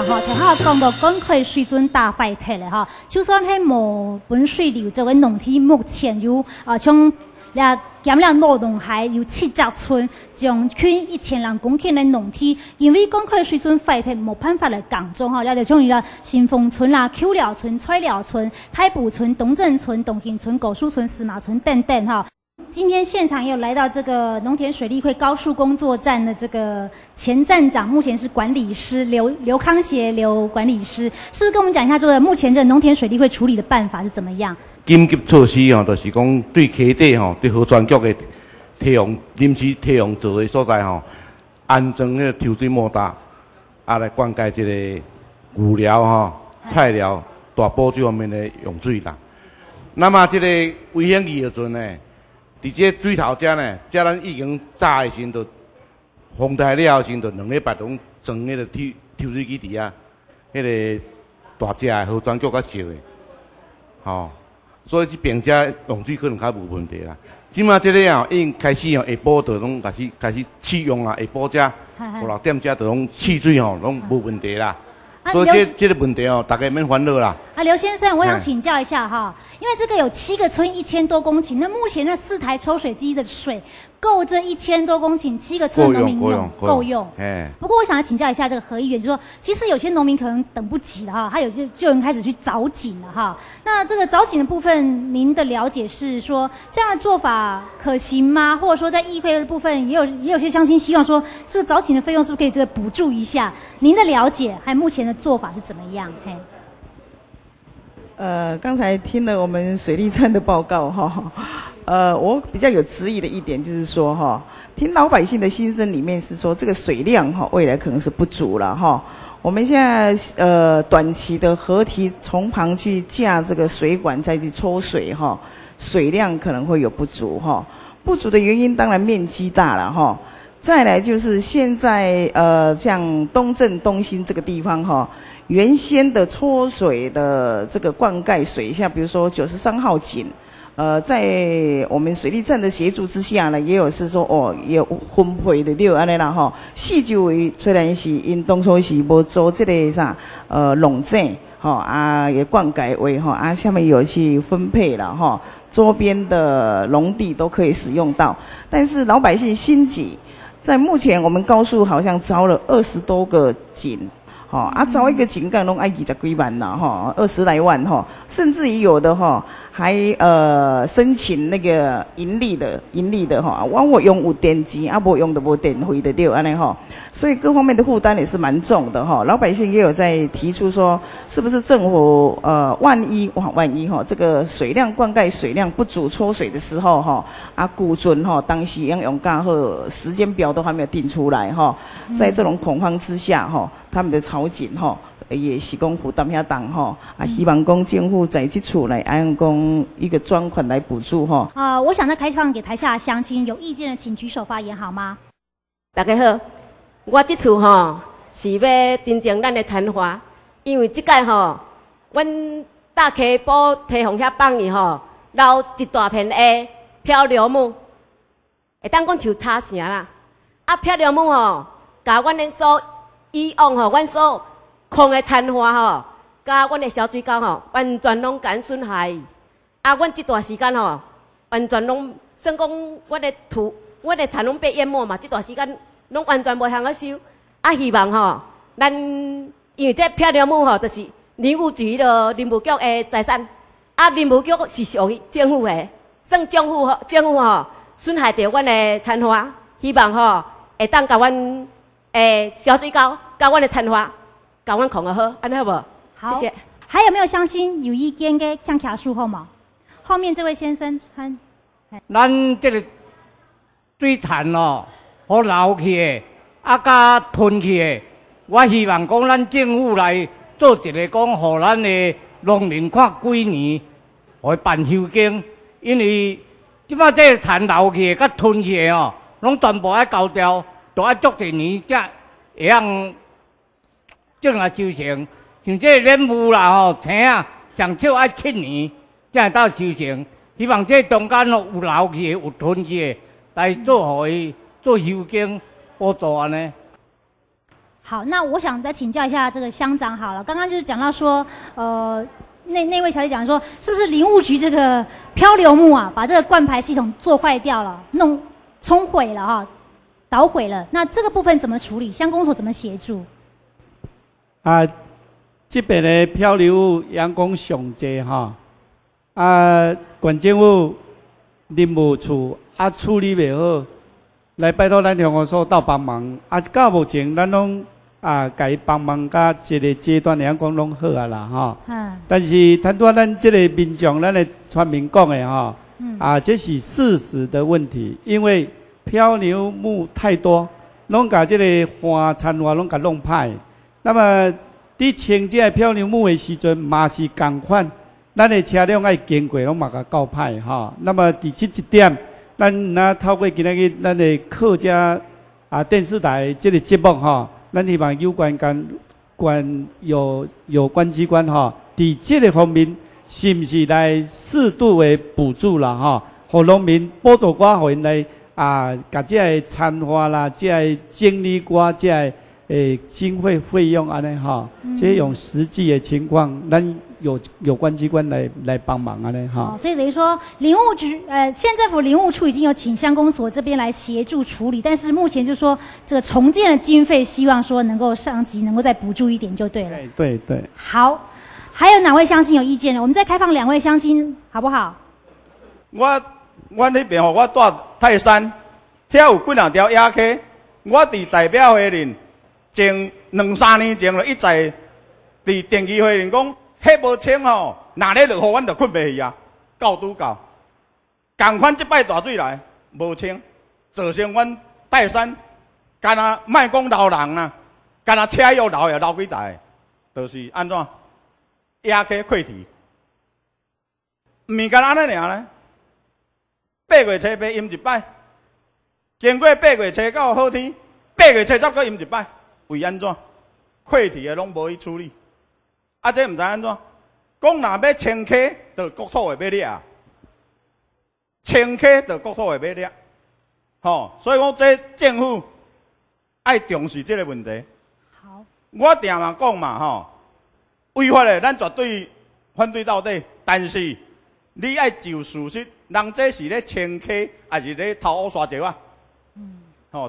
况吼，头下讲到管区水准大坏退了哈，就算喺无本水流这个农体目前有从减量劳动还有7只村，将近1000人公顷的农体，因为管区水准坏退，冇办法来降种哈，了就种于了新丰村啦、Q 寮村、菜寮村、太埔村、东镇村、东兴村、果树村、司马村等等哈。今天现场也有来到这个农田水利会高速工作站的这个前站长，目前是管理师刘康协刘管理师，是不是跟我们讲一下这个目前这农田水利会处理的办法是怎么样？紧急措施吼，就是讲对溪底吼，对河川局的堤防临时堤防做的所在吼，安装迄个抽水莫大，来灌溉这个牛寮吼、菜寮、大埔这方面的用水啦。那么这个危险期的阵呢？伫这水头遮呢，遮咱已经早的时阵，风台了后时阵，2礼拜拢装迄个抽水机伫遐，迄个大只的河川局较少的，吼，所以这边遮用水可能较无问题啦。即马这个已经开始下晡就拢开始启用啊，下晡遮5、6点遮就拢蓄水拢无问题啦。所以这个问题大家免烦恼啦。刘先生，我想请教一下哈，因为这个有7个村1000多公顷，那目前那4台抽水机的水够这1000多公顷7个村农民用，够用。不过我想要请教一下这个何议员，就说其实有些农民可能等不及了哈，他有些就人开始去凿井了哈。那这个凿井的部分，您的了解是说这样的做法可行吗？或者说在议会的部分也有些乡亲希望说，这个凿井的费用是不是可以这个补助一下？您的了解还目前的做法是怎么样？刚才听了我们水利站的报告哈，我比较有质疑的一点就是说哈，听老百姓的心声里面是说这个水量哈未来可能是不足了哈。我们现在短期的河堤从旁去架这个水管再去抽水哈，水量可能会有不足哈。不足的原因当然面积大了哈。再来就是现在像东镇东兴这个地方哈。原先的抽水的这个灌溉水下，比如说93号井，在我们水利站的协助之下呢，也有是说也有分配的了安尼啦吼。四周围虽然是因当初是无做这个啥农井吼也灌溉位吼下面有去分配了吼，周边的农地都可以使用到，但是老百姓心急，在目前我们高速好像招了20多个井。找一个井盖拢要20几万啦，20来万甚至于有的还申请那个盈利的我用有电钱，无用的无电费的对安尼所以各方面的负担也是蛮重的老百姓也有在提出说，是不是政府万一这个水量灌溉水量不足抽水的时候估准当时要用较好，时间表都还没有定出来在这种恐慌之下他们的草井也是讲负担遐重希望讲政府在这处来按讲一个专款来补助我想再开放给台下的乡亲，有意见的请举手发言好吗？大家好，我这次是要订正咱的田花，因为这届阮大溪埔堤防遐放伊留一大片的漂流木，会当讲像插城啦，漂流木甲阮的所以往阮所空的田花甲阮的小水沟完全拢甲损害。阮这段时间完全拢算讲我的田拢被淹没嘛，这段时间拢完全无通去收。希望咱因为这漂流木就是林务局的林务局的财产，林务局是属于政府的，算政府损害到阮的田花，希望会当甲阮小水沟甲阮的田花。甲阮控得好，安尼好不？好，谢谢。还有没有乡亲有意见的向卡树后吗？后面这位先生，咱这个水潭好流去的，甲吞去的，我希望讲咱政府来做一个讲，互咱的农民看几年，互办修经，因为即摆这个潭流去的甲吞去的拢全部爱交掉，都爱足一年才会用。正来修成，像这莲雾啦青上少爱7年才会到修成。希望这中间有流去的、有吞去的，来做互伊做修经补助安尼。好，那我想再请教一下这个乡长好了。刚刚就是讲到说，那位小姐讲说，是不是林务局这个漂流木啊，把这个灌排系统做坏掉了，冲毁了哈，捣毁了？那这个部分怎么处理？乡公所怎么协助？啊，这边的漂流物员工上济哈，县政府林务处处理袂好，来拜托咱乡公所到帮忙。到目前咱拢甲伊帮忙到一个阶段，员工拢好啊啦哈。但是谈到咱这个民众，咱的村民讲的哈，这是事实的问题，因为漂流木太多，拢把这个花残花拢给弄歹。那么，伫清这漂流木的时阵，嘛是同款，咱的车辆爱经过，拢嘛甲搞歹哈。那么，伫这一点，咱那透过今仔日咱的客家电视台这个节目哈，咱希望有关有关机关哈，伫这个方面是不是来适度的补助啦哈，互农民补助寡互因来甲这个参花啦，这个整理寡这个。经费用安尼哈，这种实际的情况，咱有关机关来帮忙安尼哈。所以等于说，林务局县政府林务处已经有请乡公所这边来协助处理，但是目前就说这个重建的经费，希望说能够上级能够再补助一点就对了。对。好，还有哪位乡亲有意见呢？我们再开放2位乡亲，好不好？我那边我住泰山，遐有几两条野溪，我伫代表会面。前2-3年前了，一再伫电机会面讲，迄无清吼，哪咧落雨，阮就困袂去啊，到拄到。共款即摆大水来，无清，造成阮泰山，干那莫讲流人啊，干那车又流也流几台，就是安怎？野溪溃堤，毋是干安尼尔咧。8月初8淹一摆，经过8月初9好天，8月初10搁淹一摆。为安怎？溃堤的拢无去处理，这毋知安怎？讲若要清溪，就国土会要掠，清溪就国土会要掠，所以讲这政府爱重视这个问题。好，我定嘛讲嘛违法的咱绝对反对到底，但是你爱就事实，人这是咧清溪，还是咧偷污刷石啊？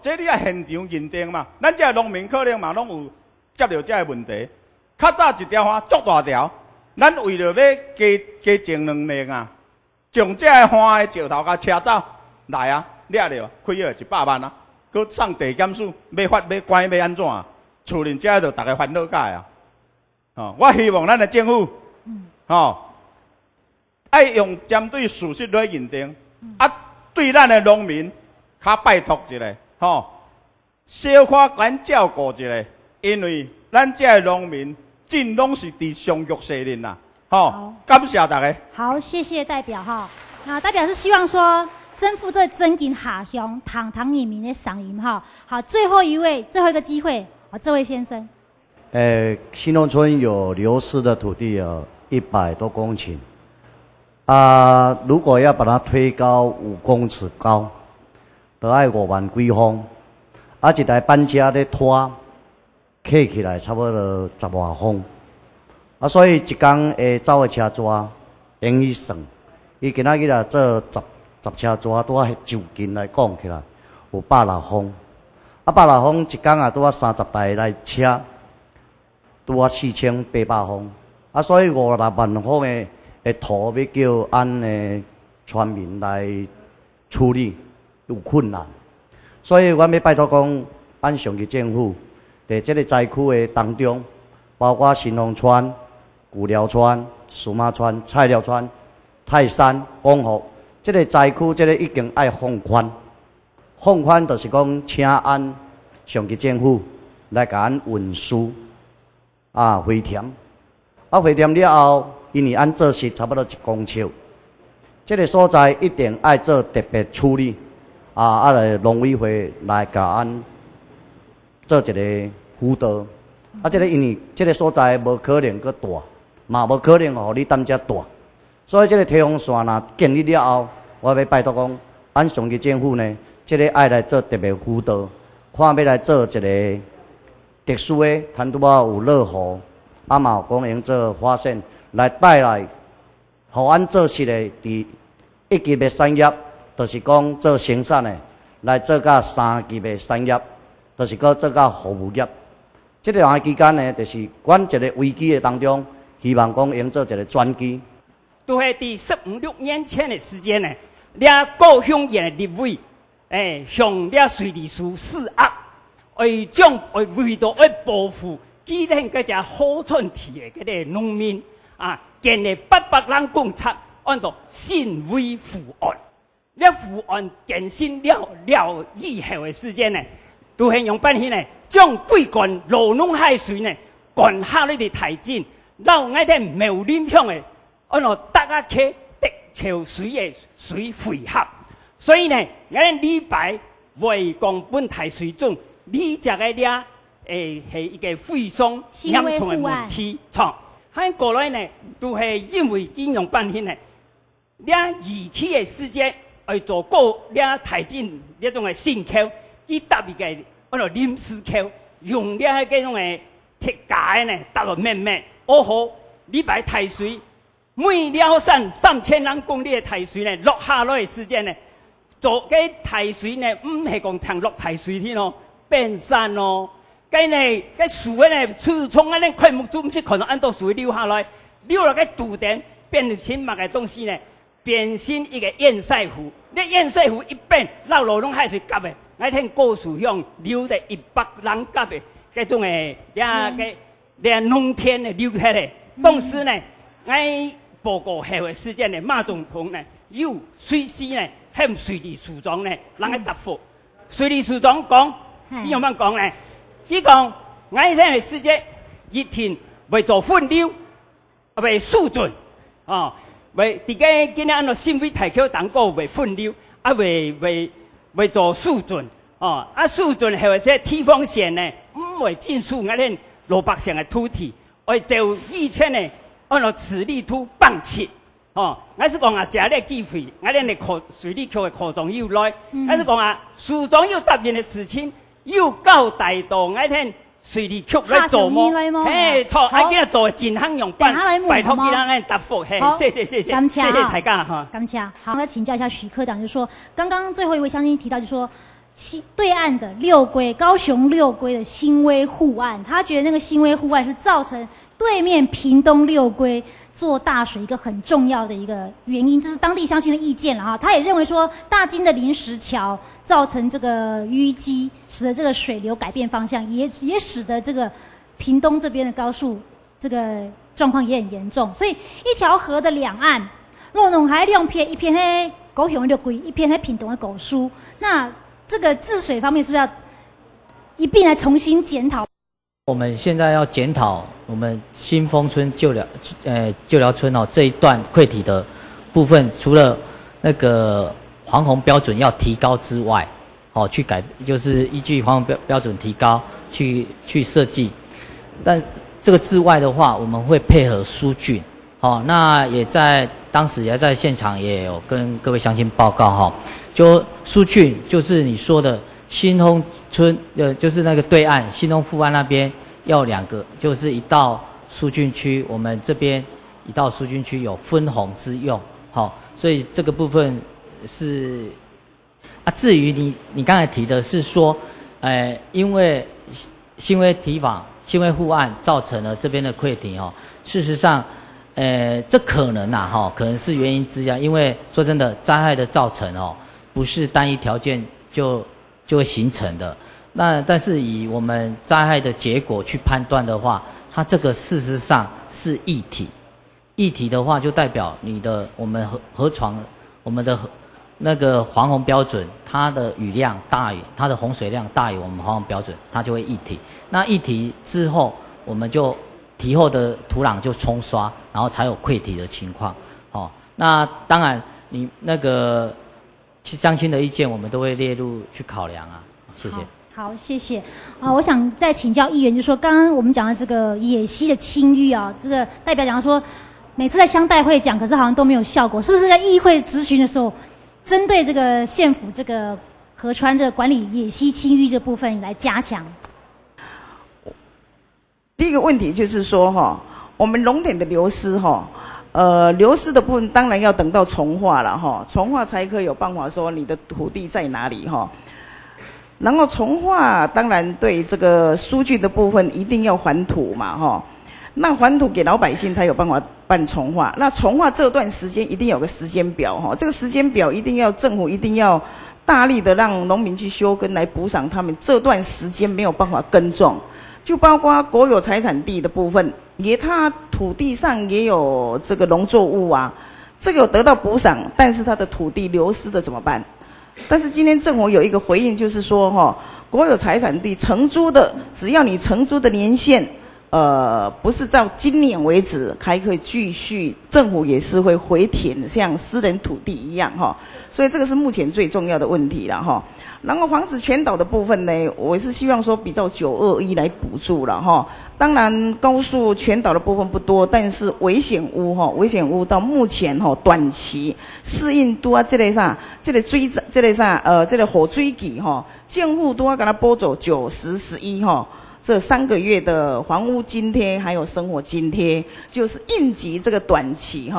这你啊现场认定嘛，咱这农民可能嘛拢有接到这个问题。较早一条花足大条，咱为了要加种2年啊，将这个花的石头甲车走来啊，掠了开了100万啊，佮送地检署要罚要关要安怎啊？厝人遮就大家烦恼解啊！我希望咱的政府爱用针对事实来认定，对咱的农民较拜托一下。小可咱照顾一下，因为咱这个农民尽拢是伫上玉世人呐。感谢大家。好，谢谢代表哈。那代表是希望说，政府在增进下乡堂人民的赏银哈。好，最后一个机会，这位先生。新农村有流失的土地有100多公顷，如果要把它推高5公尺高。都要5万几方，一台班车咧拖，客起来差不多10外方，所以一天会走的车纸，容易算。伊今仔日啊做10车纸，拄啊就近来讲起来有106方，106方一天啊拄啊30台来车，拄啊4800方，所以56万方的土要叫咱的村民来处理。有困难，所以阮要拜托讲，咱上级政府在这个灾区的当中，包括新丰村、古寮村、苏马村、菜寮村、泰山、广福，这个灾区这个一定爱放宽。放宽就是讲，请按上级政府来甲咱运输回填，回填了后，因为按做是差不多1公尺，这个所在一定爱做特别处理。来农委会来甲咱做一个辅导，这个因为这个所在无可能搁大，嘛无可能互你担遮大，所以这个堤防线若建立了后，我要拜托讲，咱上级政府呢，这个爱来做特别辅导，看要来做一个特殊的，摊拄啊有热河，啊嘛有讲用做发展来带来，互咱做实的伫一级的产业，就是讲做生产的，来做到三级的产业，就是讲做到服务业。这段期间呢，就是阮一个危机的当中，希望讲用做一个转机。都系伫15、16年前的时间呢，俩高雄县的立委，向俩水利署施压，为着要保护基层嗰只好寸地的嗰个农民啊，建立800人公厕，按照信威复案。了复案建成了以后的时间呢，都系用办法呢，将贵管罗弄海水呢，管下来的台进，到我哋苗林乡的。按照大家去得潮水的水汇合，所以呢，咱李白为讲本台水准，你这个俩系一个非常严重的问题。错，喺过来呢，都系因为应用半天呢，俩仪器的时间去做过俩台进那种的信口，伊搭一个按照临时口，用俩嗰种的铁架呢，搭到慢慢，好李白台水。每了散3000人公里的台水呢，落下来的时间呢，做嘅台水呢，唔系讲长落台水天哦，变山哦。嘅呢，嘅树呢，树从安尼快木总是可能按到水流下来，流落嘅土点变成乜嘅东西呢？变成一个堰塞湖。你堰塞湖一变，绕罗龙海水夹的，我听高树乡流的100人夹的，嗰种嘅嘅农田的流下来，当时呢，我。报告后的时间呢，马总统呢又随时呢向水利署长呢人去答复。水利署长讲，伊样样讲呢？伊讲我听的时间一天为做分流，为数准哦，为伫个今日按照新威台口当个为分流，为做数准哦，数准后些地方县呢唔会进入我哋罗北县的土地，为就以前呢。按照此地图放弃，哦，我是讲啊，这个机会，我哋的水利局的科长又来，我是讲啊，署长又答应的事情，又交代到我哋水利局来做么？错，我今日做真肯用办，拜托其他人答复，谢谢，谢谢大家哈。感谢。好，来请教一下许科长，就是说，刚刚最后一位乡亲提到，就是说。对岸的六龟，高雄六龟的新威护岸，他觉得那个新威护岸是造成对面屏东六龟做大水一个很重要的一个原因，这是当地乡亲的意见了哈。他也认为说，大金的临时桥造成这个淤积，使得这个水流改变方向，也使得这个屏东这边的高速这个状况也很严重。所以一条河的两岸，若弄还两片，一片在高雄的六龟，一片在屏东的狗书，那。这个治水方面是不是要一并来重新检讨？我们现在要检讨我们新丰村旧寮村哦这一段溃堤的部分，除了那个防洪标准要提高之外，哦去就是依据防洪标准提高去设计，但这个之外的话，我们会配合疏浚，哦那也在当时也在现场也有跟各位乡亲报告哈。就疏浚，就是你说的新丰村，就是那个对岸新丰富安那边要2个，就是一道疏浚区，我们这边一道疏浚区有分洪之用，好，所以这个部分是啊。至于你刚才提的是说，因为新威堤防、新威护岸造成了这边的溃堤哦，事实上。这可能可能是原因之一，因为说真的，灾害的造成不是单一条件就会形成的。那但是以我们灾害的结果去判断的话，它这个事实上是液体。液体的话，就代表我们河床，我们的那个防洪标准，它的雨量大于它的洪水量大于我们防洪标准，它就会液体。那液体之后，我们就堤后的土壤就冲刷，然后才有溃堤的情况。哦，那当然，你那个乡亲的意见，我们都会列入去考量啊。谢谢。好，谢谢。我想再请教议员，就是说，刚刚我们讲的这个野溪的清淤啊，这个代表讲说，每次在乡代会讲，可是好像都没有效果，是不是在议会质询的时候，针对这个县府这个河川这个管理野溪清淤这部分来加强？第一个问题就是说哈，我们农田的流失哈，流失的部分当然要等到重划了哈，重划才可以有办法说你的土地在哪里哈。然后重划当然对这个疏浚的部分一定要还土嘛哈，那还土给老百姓才有办法办重划。那重划这段时间一定有个时间表哈，这个时间表一定要政府一定要大力的让农民去休耕来补偿他们这段时间没有办法耕种。就包括国有财产地的部分，他土地上也有这个农作物啊，这个有得到补偿，但是他的土地流失的怎么办？但是今天政府有一个回应，就是说哈，国有财产地承租的，只要你承租的年限，不是到今年为止，还可以继续，政府也是会回填，像私人土地一样哈。所以这个是目前最重要的问题了哈。然后防止全岛的部分呢，我是希望说比照921来补助了哈。当然高速全岛的部分不多，但是危险屋到目前短期适应都啊这个火水期政府都要给他拨走9、10、11这3个月的房屋津贴还有生活津贴，就是应急这个短期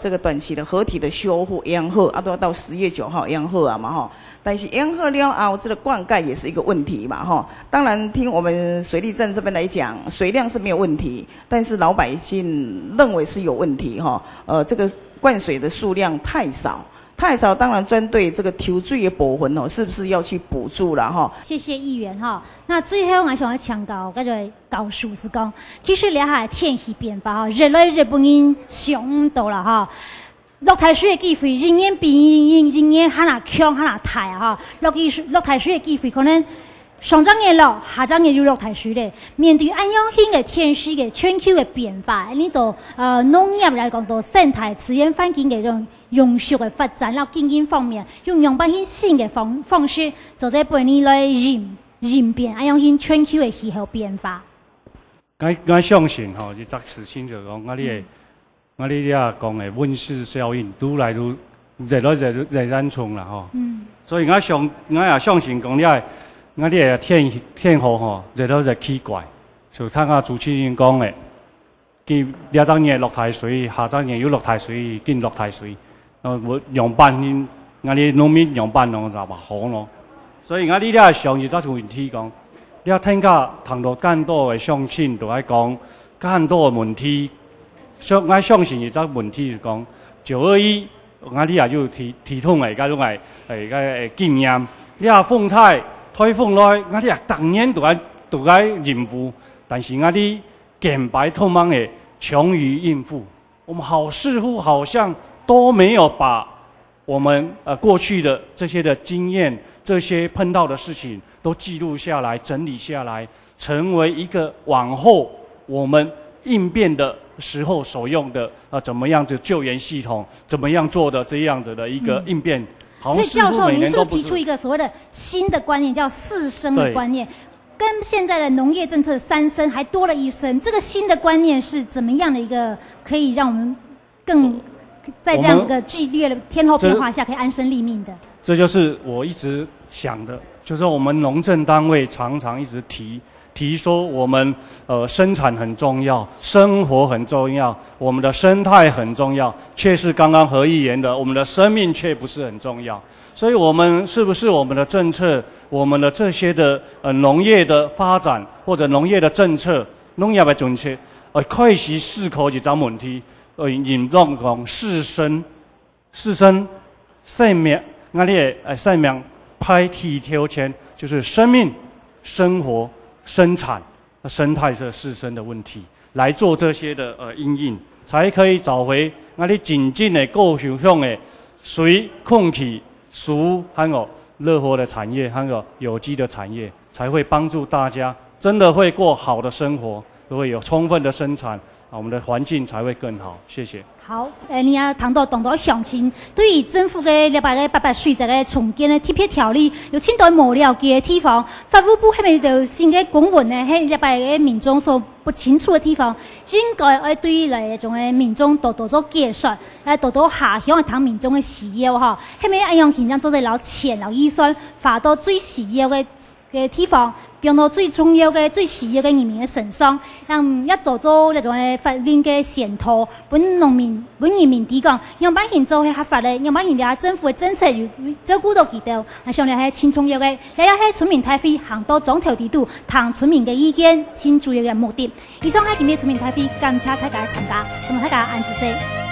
这个短期的合体的修复养好都要到10月9号养好啊嘛但是养好了后，这个灌溉也是一个问题嘛当然听我们水利站这边来讲，水量是没有问题，但是老百姓认为是有问题这个灌水的数量太少。当然针对这个抽水的部分是不是要去补助了谢谢议员那最后我想要强调，我就告诉是讲，其实了下天气变化热来日本人上到了落台水的机会，人烟比人烟哈那强哈那大落台水的机会可能上涨也落，下涨也就落台水咧。面对安样型的天气的全球的变化，呢度农业来讲到生态自然环境的这种永续的发展，然后经营方面用样板型新的方式，做在本年来应变安样型全球的气候变化。我相信这则事情就讲我哋讲的温室效应愈来愈热咱冲啦所以我也相信讲我哋天候热到热奇怪，就睇下主持人讲的，佢下晝日落太水，下晝日又落太水，見落太水，我用班我哋農民用班咯就話好咯，所以我哋咧上熱得個問題講，你聽下談到更多嘅相親都係講更多嘅問題。我相信而家問題是講921，我哋也要提通嚟，嗰種係經驗。你話風災、颱風來，我哋當然都係應付，但是我哋減排通忙嘅窮於應付。我們似乎好像都沒有把我們過去的這些的經驗、這些碰到的事情都記錄下來、整理下來，成為一個往後我們應變的時候所用的怎麼樣的救援系統，怎麼樣做的這樣子的一個應變。所以教授，您是提出一個所謂的新的觀念，叫4生的觀念，跟現在的農業政策3生還多了1生。這個新的觀念是怎麼樣的一個，可以讓我們更在這樣子的劇烈的天候變化下可以安身立命的？這就是我一直想的，就是我們農政單位常常一直提說我們生產很重要，生活很重要，我們的生態很重要，卻是剛剛何議員的，我們的生命卻不是很重要。所以我們是不是我們的政策，我們的這些的農業的發展或者農業的政策，農業的政策，開始思考一個問題，引動講4生生命，我哋生命派提挑戰，就是生命、生活。生產、生態這4生的問題，來做這些的因應，才可以找回我哋真正的高雄的水、空氣、蔬還有熱火的產業，還有有機的產業，才會幫助大家真的會過好的生活，會有充分的生產，我們的環境才會更好。謝謝。好，你也談到詳情，對於政府嘅288歲這個重建嘅特別條例，有清代無了解嘅地方，法務部係咪就先嘅公文呢？喺288民眾所不清楚嘅地方，應該對於嚟種嘅民眾多做解說，多下鄉談民眾嘅需要哈，係咪一樣現象做得老淺老預算，發到最需要嘅地方，用到最重要嘅、最需要嘅人民嘅身上，让一度做那种嘅法令嘅前途，本农民、本人民抵讲，让百姓做係合法嘅，让百姓哋政府嘅政策照顧到佢哋，啊，上嚟係千重要嘅，你係村民大會行到總條地度，聽村民嘅意見，千主要嘅目的。以上係今日村民大會，感謝大家參加，希望大家按時。